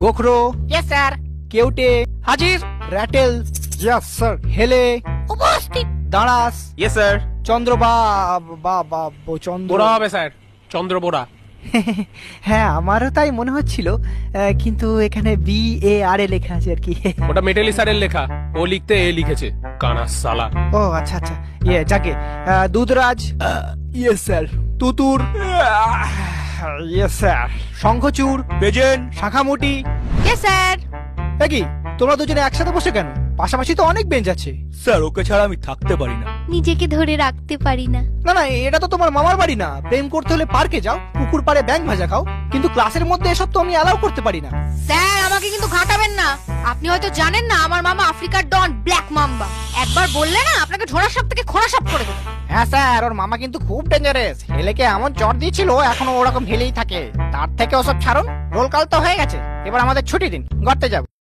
গোখরো, yes sir. কেউটে, হাজির। Ratel, yes sir. হেলে, উপস্থিত। দাঁড়াস, ইয়েস স্যার। চন্দ্র বা বা বা চন্দ্র। বোরা হবে স্যার, চন্দ্র বোরা। হ্যাঁ, আমারও তাই মনে হচ্ছিল, কিন্তু এখানে BAR লেখা আছে আর কি। ওটা মেটালি স্যারের লেখা, ও লিখতে এ লিখেছে, কানা সালা। ও আচ্ছা আচ্ছা, যাকে দুধরাজ, ইয়েস স্যার। তুতুর, ইয়েস স্যার। শঙ্খচূড়, প্রেজেন্ট। শাঁখামুটি। Yes sir. কি তোমরা দুজনে একসাথে বসে কেন? পাশাপাশি তো অনেক বেঞ্চ আছে। স্যার, ওকে ছাড়া আমি থাকতে পারি না। নিজেকে ধরে রাখতে পারি না। না না, এটা তো তোমার মামার বাড়ি না। প্রেম করতে হলে পার্কে যাও, পুকুর পাড়ে ব্যাঙ ভাজা খাও, কিন্তু ক্লাসের মধ্যে এসব তো আমি অ্যালাউ করতে পারি না। স্যার, আমাকে কিন্তু ঘাটাবেন না। আপনি হয়তো জানেন না, আমার মামা আফ্রিকার ডন ব্ল্যাক মাম্বা। একবার বললে না, আপনাকে ঝোড়া সাপ থেকে খোঁড়া সাপ করে দেবে। হ্যাঁ স্যার, ওর মামা কিন্তু খুব ডেঞ্জারাস। হেলেকে এমন চড় দিয়েছিল, এখনো ওরকম হেলেই থাকে। তার থেকে ওসব ছাড়ুন, রোল কাল তো হয়ে গেছে। এবার আমাদের ছুটি দিন, ঘুরতে যাব।